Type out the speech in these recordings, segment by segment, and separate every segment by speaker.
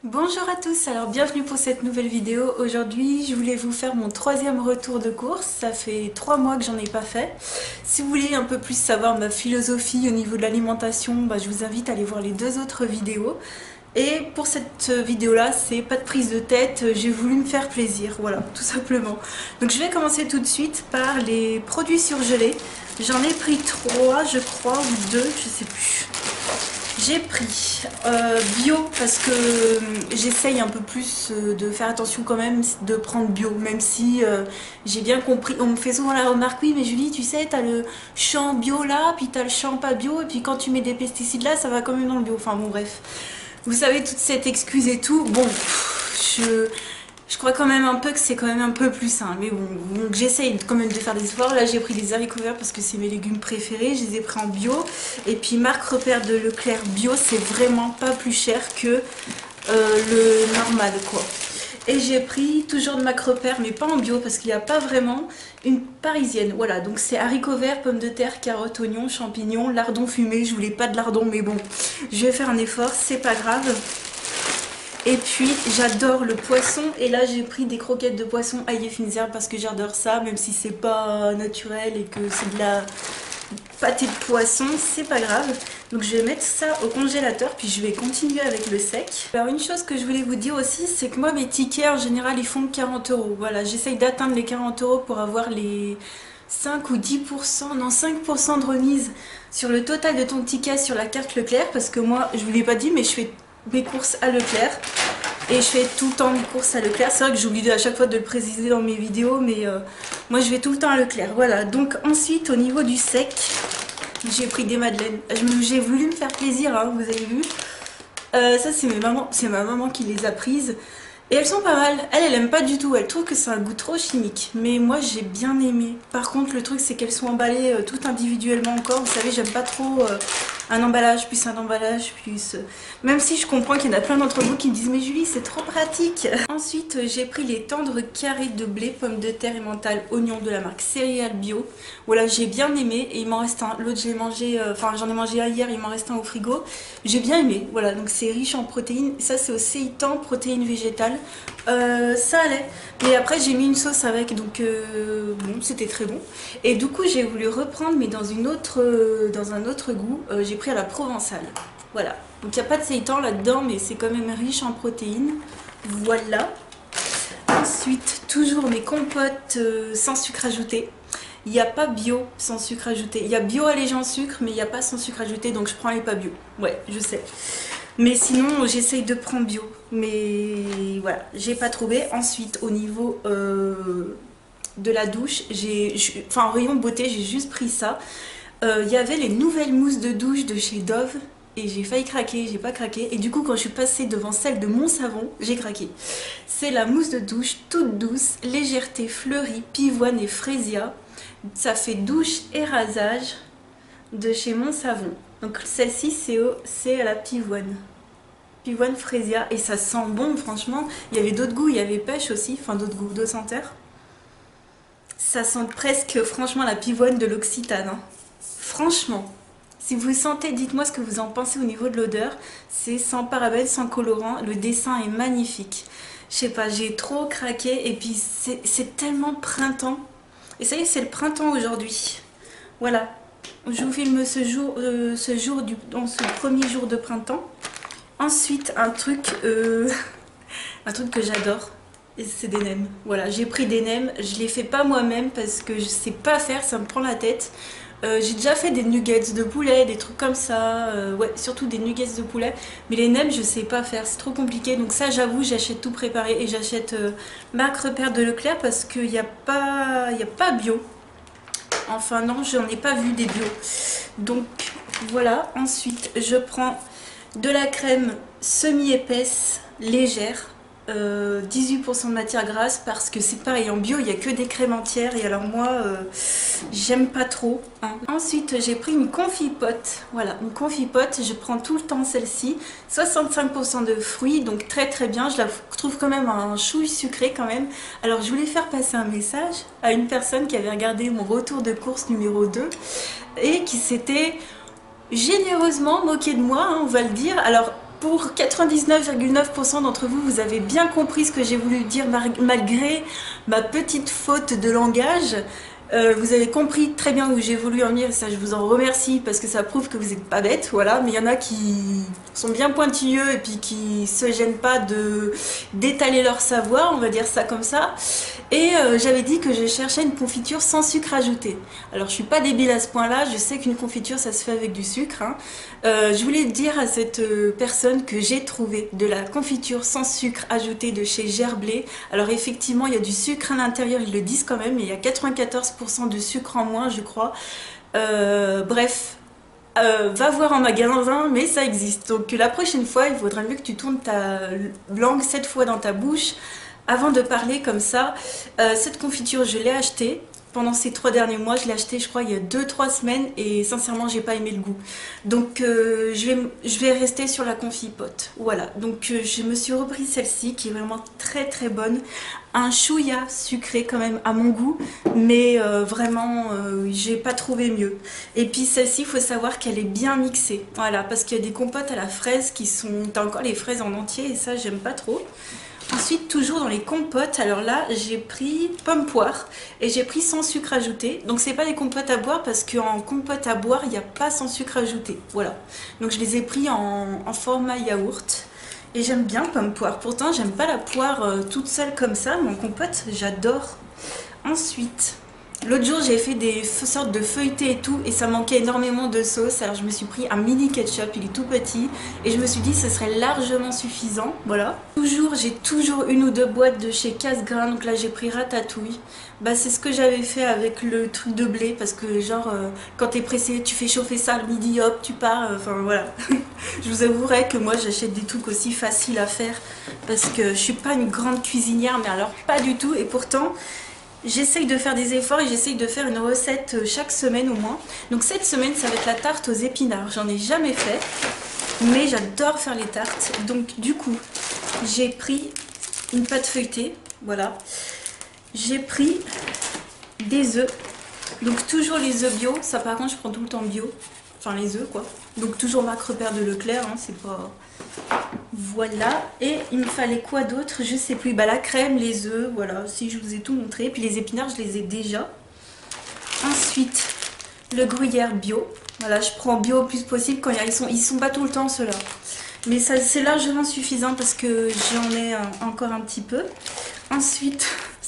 Speaker 1: Bonjour à tous, alors bienvenue pour cette nouvelle vidéo. Aujourd'hui je voulais vous faire mon troisième retour de course, ça fait 3 mois que j'en ai pas fait. Si vous voulez un peu plus savoir ma philosophie au niveau de l'alimentation, je vous invite à aller voir les deux autres vidéos. Et pour cette vidéo là, c'est pas de prise de tête, j'ai voulu me faire plaisir, voilà, tout simplement. Donc je vais commencer tout de suite par les produits surgelés. J'en ai pris 3 je crois, ou 2, je sais plus. J'ai pris bio parce que j'essaye un peu plus de faire attention quand même de prendre bio, même si j'ai bien compris, on me fait souvent la remarque, oui mais Julie tu sais t'as le champ bio là, puis t'as le champ pas bio, et puis quand tu mets des pesticides là ça va quand même dans le bio, enfin bon bref. Vous savez toute cette excuse et tout, bon je crois quand même un peu que c'est quand même un peu plus sain, mais bon, donc j'essaye quand même de faire des efforts. Là j'ai pris des haricots verts parce que c'est mes légumes préférés, je les ai pris en bio. Et puis marque repère de Leclerc bio, c'est vraiment pas plus cher que le normal quoi. Et j'ai pris toujours de marque repère, mais pas en bio parce qu'il n'y a pas vraiment une parisienne. Voilà, donc c'est haricots verts, pommes de terre, carottes, oignons, champignons, lardons fumés. Je voulais pas de lardons, mais bon, je vais faire un effort, c'est pas grave. Et puis j'adore le poisson, et là j'ai pris des croquettes de poisson ail et fines herbes parce que j'adore ça, même si c'est pas naturel et que c'est de la pâté de poisson, c'est pas grave. Donc je vais mettre ça au congélateur, puis je vais continuer avec le sec. Alors une chose que je voulais vous dire aussi, c'est que moi mes tickets en général ils font 40 €. Voilà, j'essaye d'atteindre les 40 € pour avoir les 5 ou 10%, non 5% de remise sur le total de ton ticket sur la carte Leclerc, parce que moi je vous l'ai pas dit mais je fais mes courses à Leclerc et je fais tout le temps mes courses à Leclerc. C'est vrai que j'oublie à chaque fois de le préciser dans mes vidéos, mais moi je vais tout le temps à Leclerc. Voilà, donc ensuite au niveau du sec, j'ai pris des madeleines. J'ai voulu me faire plaisir, hein, vous avez vu. Ça c'est ma maman qui les a prises. Et elles sont pas mal. Elle aime pas du tout. Elle trouve que c'est un goût trop chimique. Mais moi, j'ai bien aimé. Par contre, le truc, c'est qu'elles sont emballées toutes individuellement encore. Vous savez, j'aime pas trop un emballage, plus un emballage, plus... Même si je comprends qu'il y en a plein d'entre vous qui me disent « Mais Julie, c'est trop pratique !» Ensuite, j'ai pris les tendres carrés de blé, pommes de terre, emmental, oignons de la marque Céréales Bio. Voilà, j'ai bien aimé. Et il m'en reste un. L'autre, j'ai mangé... Enfin, j'en ai mangé un hier, il m'en reste un au frigo. J'ai bien aimé. Voilà, donc c'est riche en protéines. Ça, c'est au séitan, protéines végétales. Ça allait, mais après j'ai mis une sauce avec, donc bon, c'était très bon. Et du coup j'ai voulu reprendre, mais dans un autre goût. J'ai pris à la provençale. Voilà, donc il n'y a pas de séitan là-dedans, mais c'est quand même riche en protéines. Voilà. Ensuite, toujours mes compotes sans sucre ajouté. Il n'y a pas bio sans sucre ajouté. Il y a bio allégé en sucre, mais il n'y a pas sans sucre ajouté, donc je prends les pas bio. Ouais, je sais. Mais sinon, j'essaye de prendre bio. Mais voilà, j'ai pas trouvé. Ensuite, au niveau de la douche, enfin, en rayon beauté, j'ai juste pris ça. Il y avait les nouvelles mousses de douche de chez Dove. Et j'ai failli craquer, j'ai pas craqué. Et du coup, quand je suis passée devant celle de Mon Savon, j'ai craqué. C'est la mousse de douche toute douce, légèreté fleurie, pivoine et frésia. Ça fait douche et rasage de chez Mon Savon. Donc celle-ci, c'est à la pivoine. Pivoine frésia, et ça sent bon franchement. Il y avait d'autres goûts, il y avait pêche aussi, enfin d'autres goûts, d'autres senteurs. Ça sent presque franchement la pivoine de l'Occitane, hein. Franchement, si vous sentez, dites-moi ce que vous en pensez au niveau de l'odeur. C'est sans parabènes, sans colorant, le dessin est magnifique. Je sais pas, j'ai trop craqué, et puis c'est tellement printemps. Et ça y est, c'est le printemps aujourd'hui. Voilà, je vous filme ce premier jour de printemps. Ensuite, un truc que j'adore, c'est des nems. Voilà, j'ai pris des nems, je les fais pas moi-même parce que je sais pas faire, ça me prend la tête. J'ai déjà fait des nuggets de poulet, des trucs comme ça, ouais, surtout des nuggets de poulet. Mais les nems, je sais pas faire, c'est trop compliqué. Donc ça, j'avoue, j'achète tout préparé, et j'achète marque repère de Leclerc parce qu'il n'y a pas bio. Enfin non, j'en ai pas vu des bio. Donc voilà, ensuite je prends de la crème semi-épaisse, légère, 18% de matière grasse, parce que c'est pareil, en bio il n'y a que des crèmes entières, et alors moi j'aime pas trop, hein. Ensuite j'ai pris une confipote, voilà, une confipote, je prends tout le temps celle-ci, 65% de fruits, donc très très bien, je la trouve quand même un chouille sucré quand même. Alors je voulais faire passer un message à une personne qui avait regardé mon retour de course numéro 2 et qui s'était généreusement moqué de moi, hein, on va le dire. Alors pour 99,9% d'entre vous, vous avez bien compris ce que j'ai voulu dire malgré ma petite faute de langage. Vous avez compris très bien où j'ai voulu en venir, et ça je vous en remercie parce que ça prouve que vous n'êtes pas bêtes, voilà. Mais il y en a qui sont bien pointilleux et puis qui se gênent pas d'étaler leur savoir, on va dire ça comme ça. Et j'avais dit que je cherchais une confiture sans sucre ajouté. Alors je suis pas débile à ce point-là, je sais qu'une confiture ça se fait avec du sucre, hein. Je voulais dire à cette personne que j'ai trouvé de la confiture sans sucre ajouté de chez Gerblé. Alors effectivement il y a du sucre à l'intérieur, ils le disent quand même, mais il y a 94% de sucre en moins je crois. Bref, va voir en magasin, mais ça existe. Donc la prochaine fois il vaudrait mieux que tu tournes ta langue 7 fois dans ta bouche avant de parler comme ça. Cette confiture je l'ai achetée pendant ces 3 derniers mois, je l'ai achetée je crois il y a 2-3 semaines et sincèrement j'ai pas aimé le goût. Donc je vais rester sur la confipote. Voilà, donc je me suis repris celle-ci qui est vraiment très très bonne. Un chouïa sucré quand même à mon goût, mais vraiment j'ai pas trouvé mieux. Et puis celle-ci il faut savoir qu'elle est bien mixée, voilà, parce qu'il y a des compotes à la fraise qui sont, t'as encore les fraises en entier et ça j'aime pas trop. Ensuite, toujours dans les compotes, alors là j'ai pris pomme poire et j'ai pris sans sucre ajouté. Donc c'est pas des compotes à boire parce qu'en compote à boire il n'y a pas sans sucre ajouté, voilà. Donc je les ai pris en format yaourt. Et j'aime bien pomme poire. Pourtant, j'aime pas la poire toute seule comme ça, mais en compote, j'adore. Ensuite, l'autre jour, j'ai fait des sortes de feuilletés et tout, et ça manquait énormément de sauce. Alors, je me suis pris un mini ketchup, il est tout petit, et je me suis dit que ce serait largement suffisant. Voilà. J'ai toujours une ou deux boîtes de chez Casse-Grain, donc là, j'ai pris Ratatouille. Bah, c'est ce que j'avais fait avec le truc de blé, parce que genre, quand t'es pressé, tu fais chauffer ça le midi, hop, tu pars, enfin voilà. Je vous avouerai que moi, j'achète des trucs aussi faciles à faire, parce que je suis pas une grande cuisinière, mais alors pas du tout, et pourtant, j'essaye de faire des efforts et j'essaye de faire une recette chaque semaine au moins. Donc cette semaine, ça va être la tarte aux épinards, j'en ai jamais fait, mais j'adore faire les tartes. Donc du coup, j'ai pris une pâte feuilletée, voilà. J'ai pris des œufs, donc toujours les œufs bio, ça par contre je prends tout le temps bio, enfin les œufs quoi. Donc toujours marque repère de Leclerc, hein, c'est pas... Voilà, et il me fallait quoi d'autre, je sais plus, bah la crème, les œufs, voilà, si je vous ai tout montré, puis les épinards je les ai déjà. Ensuite, le gruyère bio, voilà, je prends bio au plus possible quand ils sont pas tout le temps ceux-là. Mais ça c'est largement suffisant parce que j'en ai encore un petit peu. Ensuite...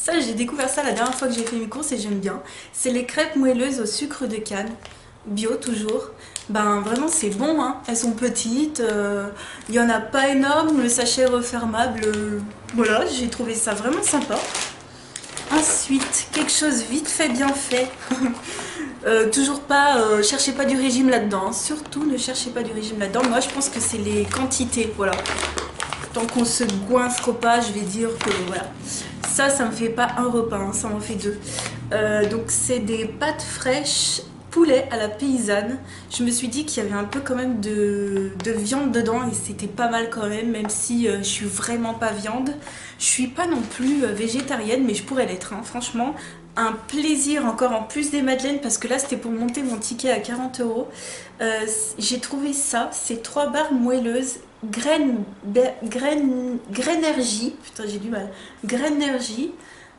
Speaker 1: Ça, j'ai découvert ça la dernière fois que j'ai fait mes courses et j'aime bien. C'est les crêpes moelleuses au sucre de canne, bio toujours. Ben vraiment c'est bon, hein. Elles sont petites, il n'y en a pas énorme, le sachet est refermable. Voilà, j'ai trouvé ça vraiment sympa. Ensuite, quelque chose vite fait, bien fait. Toujours pas, cherchez pas du régime là-dedans. Surtout ne cherchez pas du régime là-dedans. Moi je pense que c'est les quantités, voilà. Tant qu'on se goinfre pas, je vais dire que voilà. Ça me fait pas un repas, hein, ça m'en fait 2. Donc c'est des pâtes fraîches poulet à la paysanne. Je me suis dit qu'il y avait un peu quand même de viande dedans et c'était pas mal quand même, même si je suis vraiment pas viande. Je suis pas non plus végétarienne, mais je pourrais l'être, hein, franchement. Un plaisir encore en plus des madeleines parce que là c'était pour monter mon ticket à 40 €. J'ai trouvé ça, c'est 3 barres moelleuses Grainergie, putain j'ai du mal, Grainergie.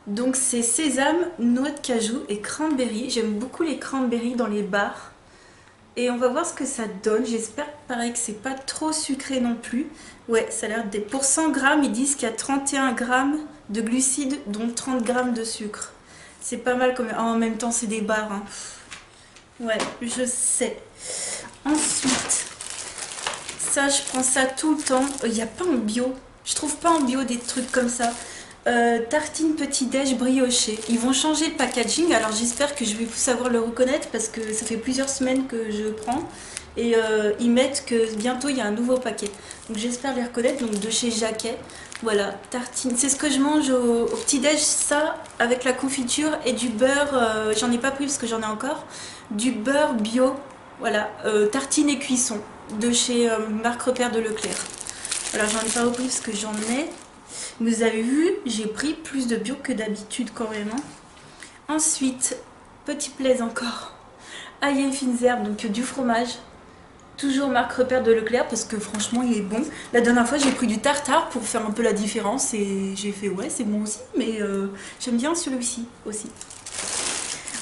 Speaker 1: Donc c'est sésame, noix de cajou et cranberry. J'aime beaucoup les cranberries dans les bars. Et on va voir ce que ça donne. J'espère pareil que c'est pas trop sucré non plus. Ouais, ça a l'air d'être... Pour 100 grammes, ils disent qu'il y a 31 grammes de glucides, dont 30 grammes de sucre. C'est pas mal comme... en même temps, c'est des bars, hein. Ouais, je sais. Ensuite, ça, je prends ça tout le temps. Il n'y a pas en bio. Je trouve pas en bio des trucs comme ça. Tartine petit-déj brioché. Ils vont changer le packaging, alors j'espère que je vais savoir le reconnaître parce que ça fait plusieurs semaines que je prends. Et ils mettent que bientôt il y a un nouveau paquet. Donc j'espère les reconnaître, donc de chez Jacquet. Voilà, tartine. C'est ce que je mange au petit-déj, ça, avec la confiture et du beurre. J'en ai pas pris parce que j'en ai encore. Du beurre bio. Voilà, tartine et cuisson de chez marque repère de Leclerc. Alors j'en ai pas repris parce que j'en ai. Vous avez vu, j'ai pris plus de bio que d'habitude quand même. Hein. Ensuite, petit plaisir encore. Ail et fines herbes, donc du fromage. Toujours marque repère de Leclerc parce que franchement il est bon. La dernière fois j'ai pris du tartare pour faire un peu la différence et j'ai fait ouais c'est bon aussi, mais j'aime bien celui-ci aussi.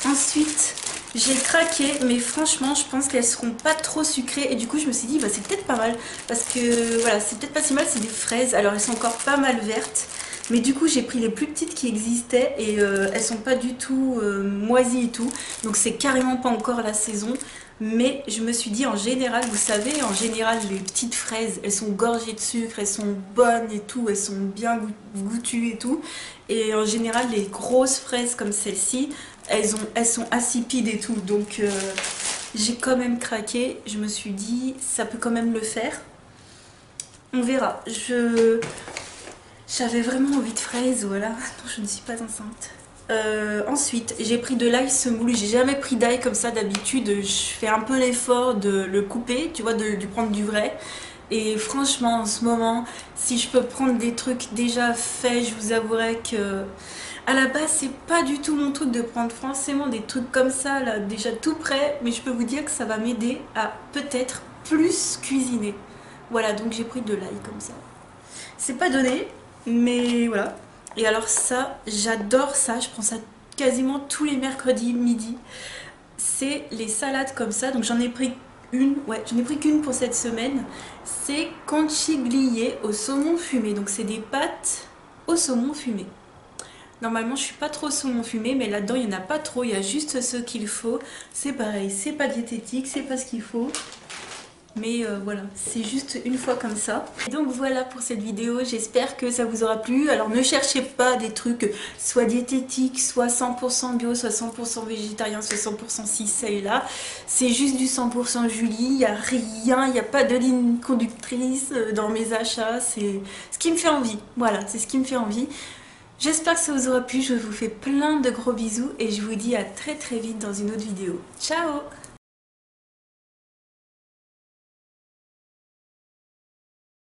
Speaker 1: Ensuite j'ai craqué, mais franchement je pense qu'elles seront pas trop sucrées et du coup je me suis dit bah c'est peut-être pas mal parce que voilà c'est peut-être pas si mal, c'est des fraises, alors elles sont encore pas mal vertes. Mais du coup j'ai pris les plus petites qui existaient et elles sont pas du tout moisies et tout. Donc c'est carrément pas encore la saison. Mais je me suis dit en général, vous savez, en général les petites fraises, elles sont gorgées de sucre, elles sont bonnes et tout, elles sont bien goûtues et tout. Et en général les grosses fraises comme celle-ci, elles sont insipides et tout. Donc j'ai quand même craqué, je me suis dit ça peut quand même le faire. On verra. J'avais vraiment envie de fraises, voilà. Non, je ne suis pas enceinte. Ensuite, j'ai pris de l'ail semoule. J'ai jamais pris d'ail comme ça d'habitude. Je fais un peu l'effort de le couper, tu vois, de prendre du vrai. Et franchement, en ce moment, si je peux prendre des trucs déjà faits, je vous avouerai que à la base, c'est pas du tout mon truc de prendre forcément des trucs comme ça, là, déjà tout prêt. Mais je peux vous dire que ça va m'aider à peut-être plus cuisiner. Voilà, donc j'ai pris de l'ail comme ça. C'est pas donné, mais voilà. Et alors ça, j'adore ça, je prends ça quasiment tous les mercredis midi. C'est les salades comme ça, donc j'en ai pris une, ouais, j'en ai pris qu'une pour cette semaine. C'est conchiglié au saumon fumé, donc c'est des pâtes au saumon fumé. Normalement je suis pas trop saumon fumé, mais là-dedans il n'y en a pas trop, il y a juste ce qu'il faut. C'est pareil, c'est pas diététique, c'est pas ce qu'il faut. Mais voilà, c'est juste une fois comme ça. Et donc voilà pour cette vidéo, j'espère que ça vous aura plu. Alors ne cherchez pas des trucs soit diététiques, soit 100% bio, soit 100% végétarien, soit 100% ci, ça et là. C'est juste du 100% Julie, il n'y a rien, il n'y a pas de ligne conductrice dans mes achats. C'est ce qui me fait envie, voilà, c'est ce qui me fait envie. J'espère que ça vous aura plu, je vous fais plein de gros bisous et je vous dis à très très vite dans une autre vidéo. Ciao!